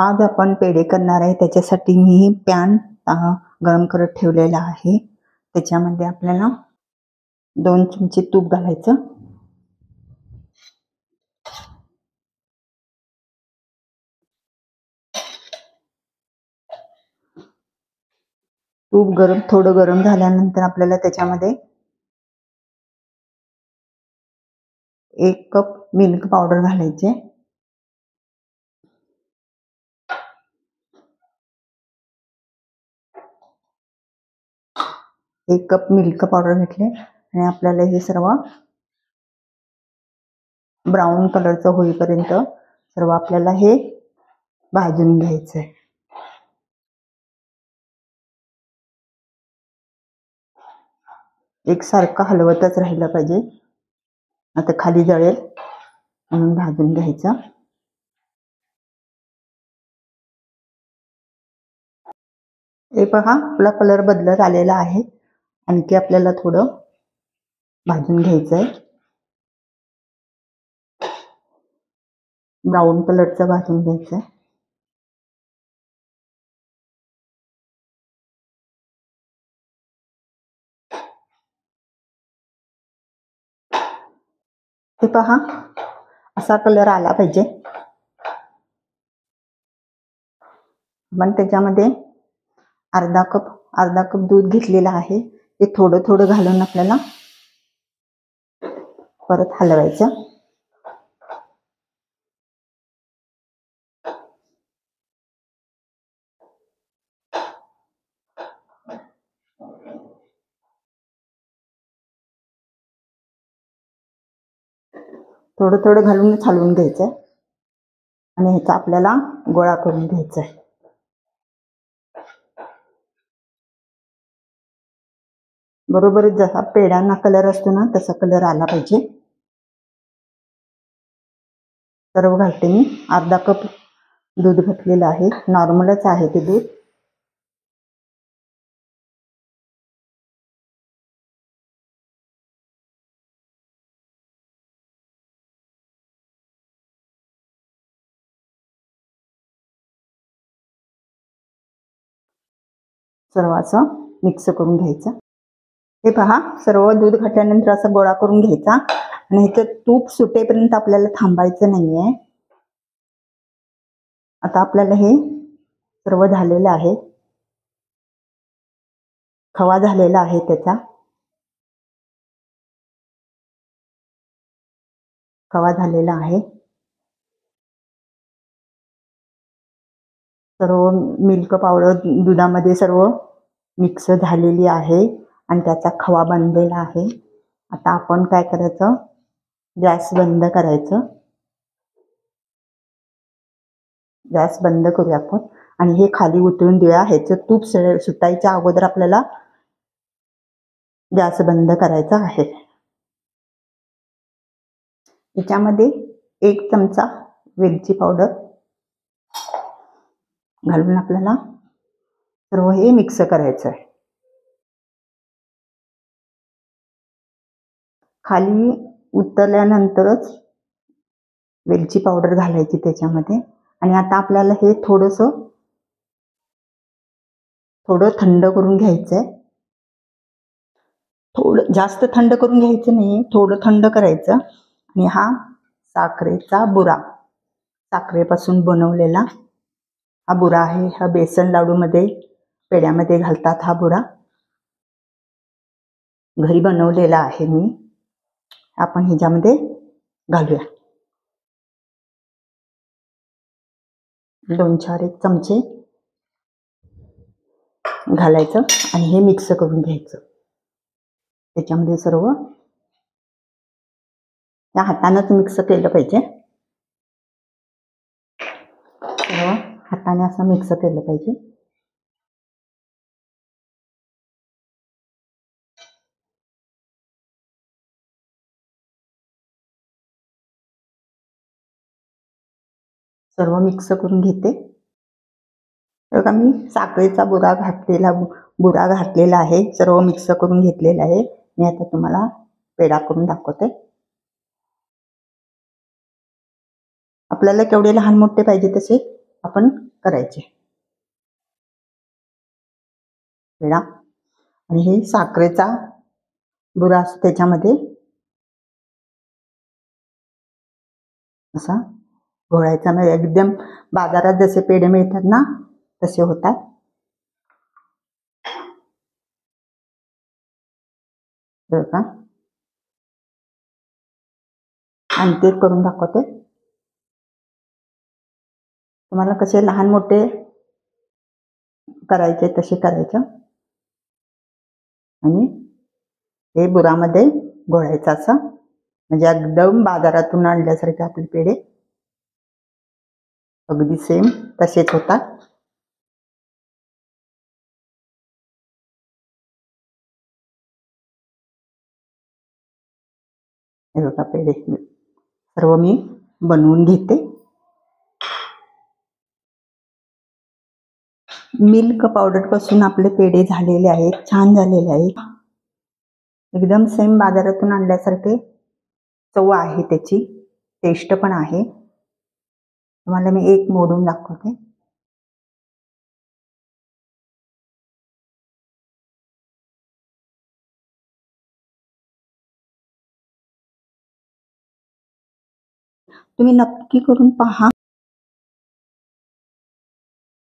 आज आपण पेढे करणार आहे, त्याच्यासाठी मी पॅन गरम करत ठेवलेला आहे. त्याच्यामध्ये आपल्याला 2 चमचे तूप घालायचं. तूप थोडं गरम झाल्यानंतर आपल्याला त्याच्यामध्ये 1 कप मिल्क पावडर घालायचे. एक कप मिल्क पावडर घेतले आणि आपल्याला हे सर्व ब्राऊन कलरचं होईपर्यंत सर्व आपल्याला हे भाजून घ्यायचंय. एकसारखं हलवतच राहिलं पाहिजे, आता खाली जळेल म्हणून भाजून घ्यायचं. हे पहा, आपला कलर बदलत आलेला आहे. आणखी आपल्याला थोडं भाजून घ्यायचंय. ब्राऊन कलरचं भाजून घ्यायचंय. हे पहा, असा कलर आला पाहिजे. पण त्याच्यामध्ये अर्धा कप दूध घेतलेलं आहे. ते थोडं थोडं घालून आपल्याला परत हलवायचं. थोडं थोडं घालूनच हलवून घ्यायचंय आणि ह्याचा आपल्याला गोळा करून घ्यायचा आहे. बरोबर जसा पेढ्यांना कलर असतो ना, तसा कलर आला पाहिजे. सर्व घालते मी. अर्धा कप दूध घातलेलं आहे, नॉर्मलच आहे ते दूध. सर्व असं मिक्स करून घ्यायचं. हे पहा, सर्व दूध घातल्यानंतर असं गोळा करून घ्यायचा आणि ह्याचं तूप सुटेपर्यंत आपल्याला थांबायचं नाहीये. आता आपल्याला हे सर्व झालेलं आहे. खवा झालेला आहे त्याचा. खवा झालेला आहे. सर्व मिल्क पावडर दुधामध्ये सर्व मिक्स झालेली आहे आणि त्याचा खवा बनलेला आहे. आता आपण काय करायचं, गॅस बंद करायचं. गॅस बंद करूया आपण आणि हे खाली उतरून देऊया. ह्याचं तूप सुटायच्या अगोदर आपल्याला गॅस बंद करायचा आहे. त्याच्यामध्ये 1 चमचा वेलची पावडर घालून आपल्याला सर्व हे मिक्स करायचं आहे. खाली उतरल्यानंतरच वेलची पावडर घालायची त्याच्यामध्ये. आणि आता आपल्याला हे थोडं थंड करून घ्यायचंय. थोडं जास्त थंड करून घ्यायचं नाही, थोडं थंड करायचं. आणि हा साखरेचा बुरा, साखरेपासून बनवलेला हा बुरा आहे. हा बेसन लाडूमध्ये, पेढ्यामध्ये घालतात हा बुरा. घरी बनवलेला आहे मी. आपण ह्याच्यामध्ये घालूया. 2-4 चमचे घालायचं आणि हे मिक्स करून घ्यायचं. त्याच्यामध्ये सर्व त्या हातानंच मिक्स केलं पाहिजे. सर्व हाताने असं मिक्स केलं पाहिजे. सर्व मिक्स करून घेते. बघा, मी साखरेचा बुरा घातलेला आहे. सर्व मिक्स करून घेतलेला आहे. मी आता तुम्हाला पेढा करून दाखवते. आपल्याला केवढे लहान मोठे पाहिजे तसे आपण करायचे पेढा. आणि हे साखरेचा बुरा असतो त्याच्यामध्ये असा घोळायचा. म्हणजे एकदम बाजारात जसे पेढे मिळतात ना तसे होतात. का आणि ते करून दाखवते तुम्हाला. कसे लहान मोठे करायचे तसे करायचं आणि हे बुरामध्ये घोळायचं असं. म्हणजे एकदम बाजारातून आणल्यासारखे आपले पेढे अगदी सेम तसेच होतात. हे बघा पेढे सर्व मी बनवून घेते. मिल्क पावडर पासून आपले पेढे झालेले आहेत, छान झालेले आहेत. एकदम सेम बाजारातून आणल्यासारखे चव आहे त्याची, टेस्ट पण आहे. तुम्हाला मी एक मोडून दाखवते. तुम्ही नक्की करून पहा.